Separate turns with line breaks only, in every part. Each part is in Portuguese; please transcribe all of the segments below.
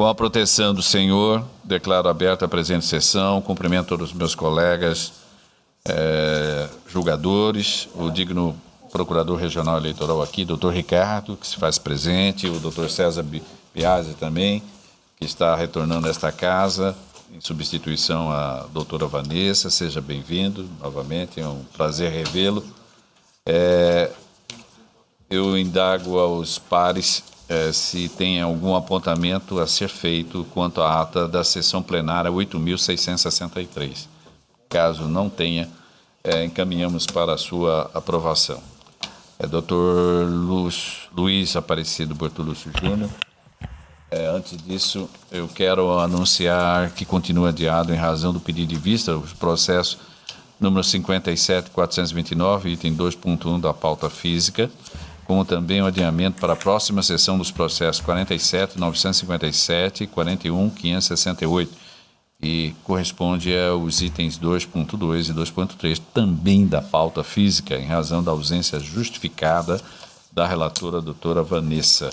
Com a proteção do Senhor, declaro aberta a presente sessão, cumprimento todos os meus colegas julgadores, o digno procurador regional eleitoral aqui, doutor Ricardo, que se faz presente, o doutor César Biasi também, que está retornando a esta casa, em substituição à doutora Vanessa. Seja bem-vindo novamente, é um prazer revê-lo. Eu indago aos pares se tem algum apontamento a ser feito quanto à ata da sessão plenária 8.663. Caso não tenha, encaminhamos para a sua aprovação. Doutor Luiz Aparecido Bortolúcio Júnior. Antes disso, eu quero anunciar que continua adiado em razão do pedido de vista o processo número 57.429, item 2.1 da pauta física, como também o adiamento para a próxima sessão dos processos 47.957 e 41.568, e corresponde aos itens 2.2 e 2.3, também da pauta física, em razão da ausência justificada da relatora doutora Vanessa.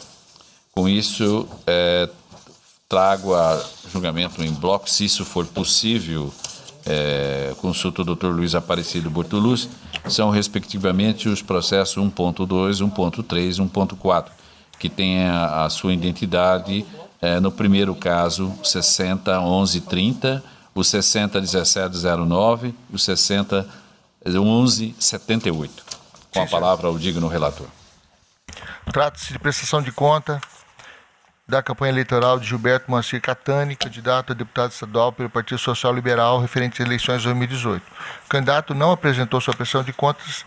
Com isso, trago a julgamento em bloco, se isso for possível, consulta o doutor Luiz Aparecido Bortolúcio, são respectivamente os processos 1.2, 1.3 e 1.4, que têm a sua identidade, no primeiro caso, 60.11.30, o 60.17.09 e o 60.11.78. Com a palavra ao digno relator.
Trata-se de prestação de conta da campanha eleitoral de Gilberto Moacir Catani, candidato a deputado estadual pelo Partido Social Liberal, referente às eleições de 2018. O candidato não apresentou sua prestação de contas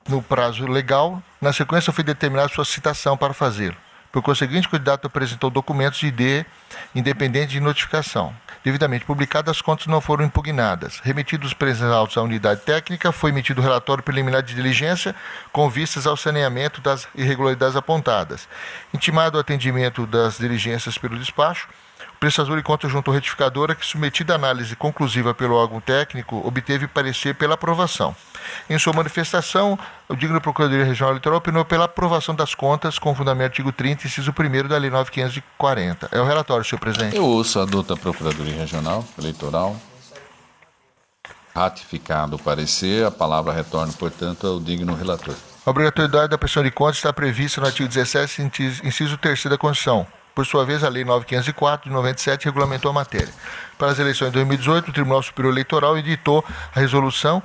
no prazo legal. Na sequência, foi determinada sua citação para fazê-lo. Por conseguinte, o candidato apresentou documentos de ID independente de notificação. Devidamente publicadas, as contas não foram impugnadas. Remetidos os presentes autos à unidade técnica, foi emitido o relatório preliminar de diligência com vistas ao saneamento das irregularidades apontadas. Intimado o atendimento das diligências pelo despacho, o prestador de contas junto à retificadora, que, submetida à análise conclusiva pelo órgão técnico, obteve parecer pela aprovação. Em sua manifestação, o digno Procuradoria Regional Eleitoral opinou pela aprovação das contas com fundamento artigo 30, inciso 1º da Lei 9.540. É o relatório, senhor presidente.
Eu ouço a douta Procuradoria Regional Eleitoral. Ratificado o parecer, a palavra retorna, portanto, ao digno relator.
A obrigatoriedade da prestação de contas está prevista no artigo 17, inciso 3º da Constituição. Por sua vez, a Lei 9.504, de 97, regulamentou a matéria. Para as eleições de 2018, o Tribunal Superior Eleitoral editou a resolução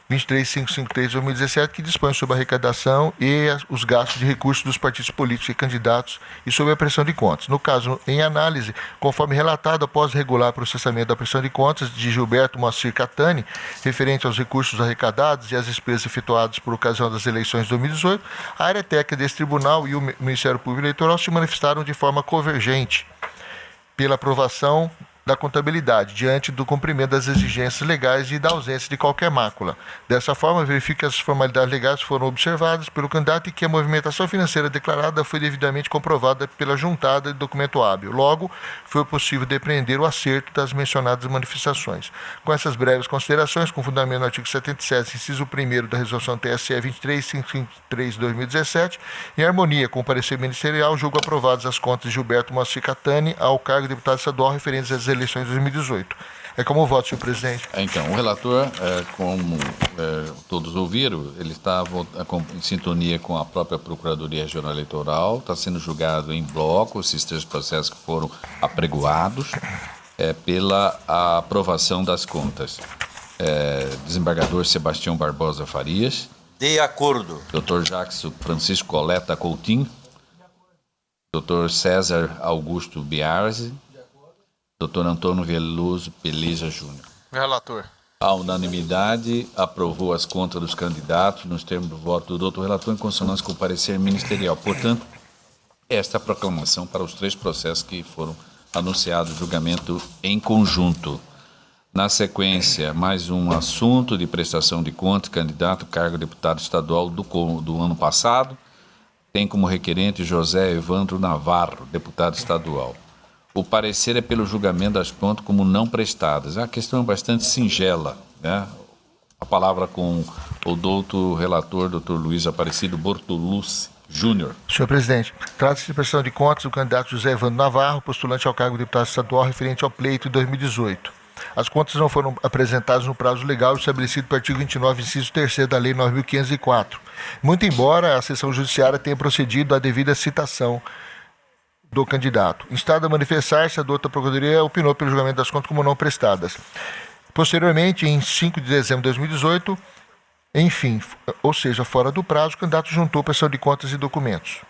23553 de 2017, que dispõe sobre a arrecadação e os gastos de recursos dos partidos políticos e candidatos e sobre a prestação de contas. No caso, em análise, conforme relatado após regular processamento da prestação de contas de Gilberto Moacir Catani, referente aos recursos arrecadados e às despesas efetuadas por ocasião das eleições de 2018, a área técnica desse tribunal e o Ministério Público Eleitoral se manifestaram de forma convergente pela aprovação da contabilidade, diante do cumprimento das exigências legais e da ausência de qualquer mácula. Dessa forma, verifica que as formalidades legais foram observadas pelo candidato e que a movimentação financeira declarada foi devidamente comprovada pela juntada de documento hábil. Logo, foi possível depreender o acerto das mencionadas manifestações. Com essas breves considerações, com fundamento no artigo 77, inciso 1º da Resolução TSE 23553 de 2017, em harmonia com o parecer ministerial, julgo aprovadas as contas de Gilberto Moacir Catani ao cargo de deputado estadual referentes às eleições de 2018. É como voto, senhor presidente.
Então, o relator, como todos ouviram, ele está em sintonia com a própria Procuradoria Regional Eleitoral, está sendo julgado em bloco esses 3 processos que foram apregoados pela aprovação das contas. Desembargador Sebastião Barbosa Farias.
De acordo.
Dr. Jackson Francisco Coleta Coutinho. Dr. César Augusto Biasi. Dr. Antônio Veloso Peleja Júnior.
Relator.
A unanimidade aprovou as contas dos candidatos nos termos do voto do doutor relator em consonância com o parecer ministerial. Portanto, esta é a proclamação para os 3 processos que foram anunciados, julgamento em conjunto. Na sequência, mais um assunto de prestação de contas, candidato cargo de deputado estadual do ano passado, tem como requerente José Evandro Navarro, deputado estadual. O parecer é pelo julgamento das contas como não prestadas. A questão é bastante singela, né? A palavra com o doutor relator, doutor Luiz Aparecido Bortolúcio Júnior.
Senhor presidente, trata-se de prestação de contas do candidato José Evandro Navarro, postulante ao cargo de deputado estadual referente ao pleito de 2018. As contas não foram apresentadas no prazo legal estabelecido pelo artigo 29, inciso 3º da Lei 9.504. Muito embora a sessão judiciária tenha procedido à devida citação do candidato. Instado a manifestar-se, a doutora Procuradoria opinou pelo julgamento das contas como não prestadas. Posteriormente, em 5 de dezembro de 2018, enfim, ou seja, fora do prazo, o candidato juntou prestação de contas e documentos.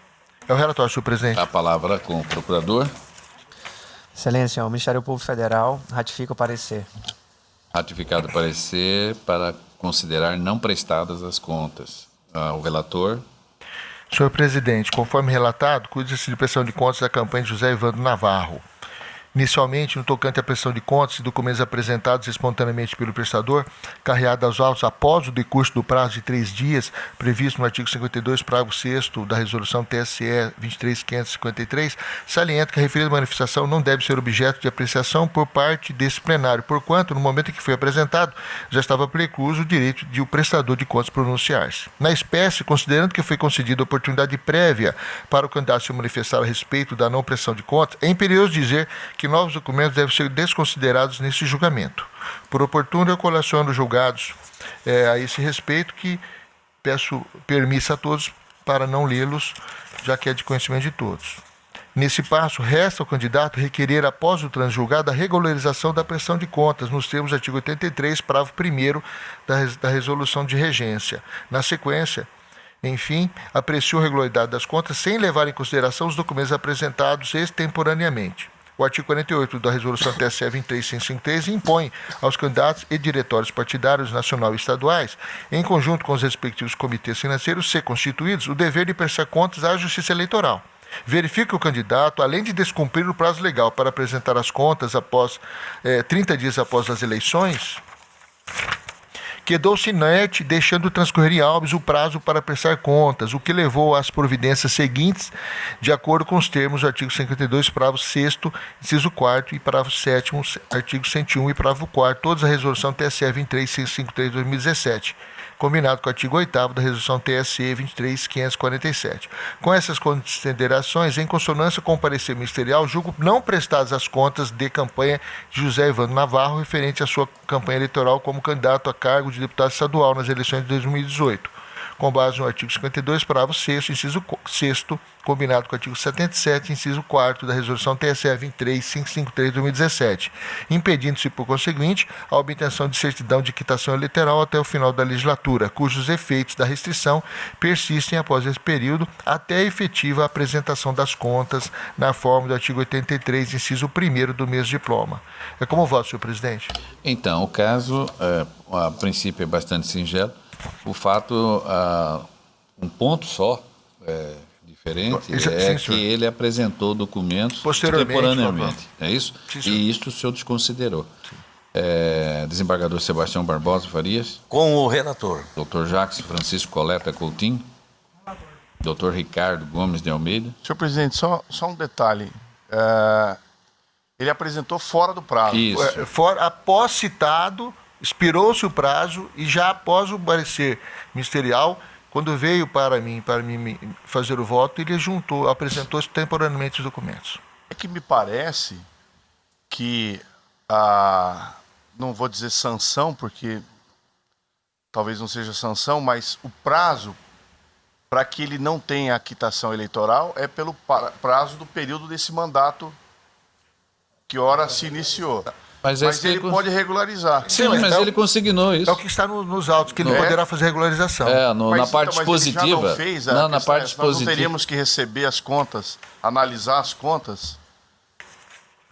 É o relatório, senhor presidente.
A palavra com o procurador.
Excelência, o Ministério Público Federal ratifica o parecer.
Ratificado o parecer para considerar não prestadas as contas. O relator.
Senhor presidente, conforme relatado, cuida-se de prestação de contas da campanha de José Evandro Navarro. Inicialmente, no tocante à prestação de contas e documentos apresentados espontaneamente pelo prestador, carreados aos autos após o decurso do prazo de 3 dias, previsto no artigo 52, parágrafo 6º da resolução TSE 23.553, salienta que a referida manifestação não deve ser objeto de apreciação por parte desse plenário, porquanto, no momento em que foi apresentado, já estava precluso o direito de o prestador de contas pronunciar-se. Na espécie, considerando que foi concedida oportunidade prévia para o candidato se manifestar a respeito da não prestação de contas, é imperioso dizer que novos documentos devem ser desconsiderados nesse julgamento. Por oportuno, eu colaciono os julgados a esse respeito, que peço permissão a todos para não lê-los, já que é de conhecimento de todos. Nesse passo, resta ao candidato requerer, após o transjulgado, a regularização da prestação de contas, nos termos do artigo 83, parágrafo 1º da resolução de regência. Na sequência, enfim, apreciou a regularidade das contas sem levar em consideração os documentos apresentados extemporaneamente. O artigo 48 da resolução TSE 23553 impõe aos candidatos e diretórios partidários nacional e estaduais, em conjunto com os respectivos comitês financeiros ser constituídos, o dever de prestar contas à Justiça Eleitoral. Verifica que o candidato, além de descumprir o prazo legal para apresentar as contas após 30 dias após as eleições, quedou-se inerte, deixando transcorrer em habeas o prazo para prestar contas, o que levou às providências seguintes, de acordo com os termos do artigo 52, parágrafo 6º, inciso 4º e parágrafo 7º, artigo 101 e parágrafo 4º, todos a resolução TSE 23553 de 2017. Combinado com o artigo 8º da resolução TSE 23.547. Com essas considerações, em consonância com o parecer ministerial, julgo não prestadas as contas de campanha de José Evandro Navarro referente à sua campanha eleitoral como candidato a cargo de deputado estadual nas eleições de 2018, com base no artigo 52, parágrafo 6º, inciso 6º, combinado com o artigo 77, inciso 4º da resolução TSE 23553 de 2017, impedindo-se, por conseguinte, a obtenção de certidão de quitação eleitoral até o final da legislatura, cujos efeitos da restrição persistem após esse período, até a efetiva apresentação das contas na forma do artigo 83, inciso 1º do mesmo diploma. É como voto, senhor presidente?
Então, o caso, a princípio, é bastante singelo. O fato, um ponto só diferente é que ele apresentou documentos extemporaneamente, é isso? Sim, e isso o senhor desconsiderou. Desembargador Sebastião Barbosa Farias.
Com o relator.
Dr. Jacques Francisco Coleta Coutinho. Dr. Ricardo Gomes de Almeida.
Senhor presidente, só um detalhe. Ele apresentou fora do prazo.
Isso.
Após citado, expirou-se o prazo e já após o parecer ministerial, quando veio para mim fazer o voto, ele apresentou temporariamente os documentos.
É que me parece que não vou dizer sanção, porque talvez não seja sanção, mas o prazo para que ele não tenha a quitação eleitoral é pelo prazo do período desse mandato que ora se iniciou. Mas ele pode regularizar.
Sim, mas ele consignou isso.
É o que está nos autos, que ele poderá fazer regularização.
Na parte positiva.
Ele já não fez
na parte positiva.
Nós não teríamos que receber as contas, analisar as contas.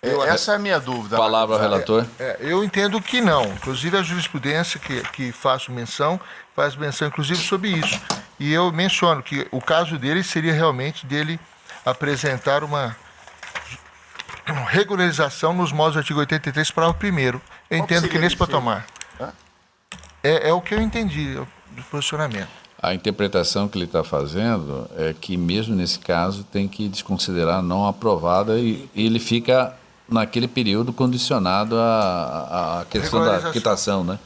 Essa é a minha dúvida.
Palavra ao relator.
Eu entendo que não. Inclusive a jurisprudência que faço menção, faz menção inclusive sobre isso. E eu menciono que o caso dele seria realmente dele apresentar uma regularização nos modos do artigo 83, parágrafo 1º. Eu entendo que nesse patamar. É o que eu entendi do posicionamento.
A interpretação que ele está fazendo é que mesmo nesse caso tem que desconsiderar não aprovada e ele fica naquele período condicionado à questão da quitação, né?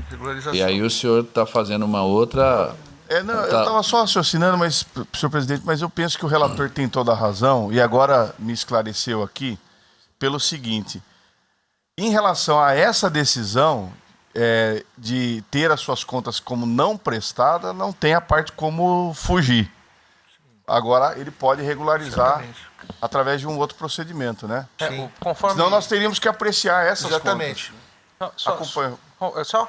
Regularização.
E aí o senhor está fazendo uma outra
Eu estava só raciocinando, mas, senhor presidente, mas eu penso que o relator tem toda a razão, e agora me esclareceu aqui, pelo seguinte: em relação a essa decisão de ter as suas contas como não prestada, não tem a parte como fugir. Agora ele pode regularizar através de um outro procedimento, né? Senão nós teríamos que apreciar essas contas.
Só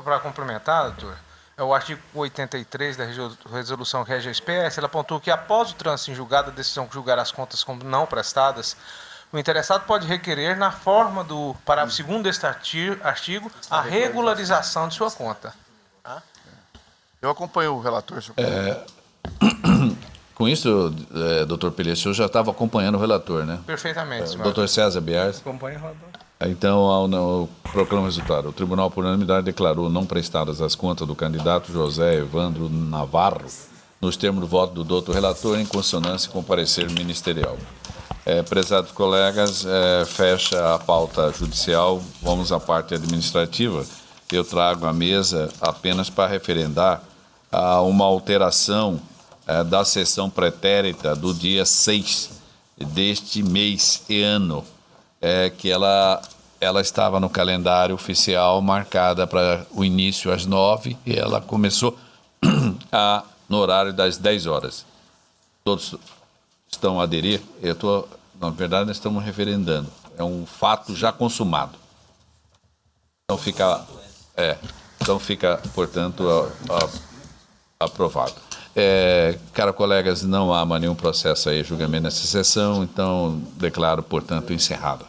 para complementar, doutor, o artigo 83 da resolução que rege a espécie, ela apontou que após o trânsito em julgado, a decisão que julgar as contas como não prestadas, o interessado pode requerer, na forma do parágrafo 2º deste artigo, a regularização de sua conta.
Eu acompanho o relator, senhor presidente.
Com isso, doutor Pelé, o senhor já estava acompanhando o relator, né?
Perfeitamente, senhor.
Doutor César Biars.
Acompanha o relator.
Então, proclamo o resultado. O tribunal, por unanimidade, declarou não prestadas as contas do candidato José Evandro Navarro, nos termos do voto do doutor relator, em consonância com o parecer ministerial. Prezados colegas, fecha a pauta judicial, vamos à parte administrativa. Eu trago à mesa apenas para referendar uma alteração da sessão pretérita do dia 6 deste mês e ano, que ela estava no calendário oficial marcada para o início às 9 e ela começou no horário das 10 horas. Todos estão a aderir? Na verdade, nós estamos referendando. É um fato já consumado. Então fica, portanto, aprovado. Caros colegas, não há nenhum processo aí, julgamento nessa sessão, então declaro, portanto, encerrada.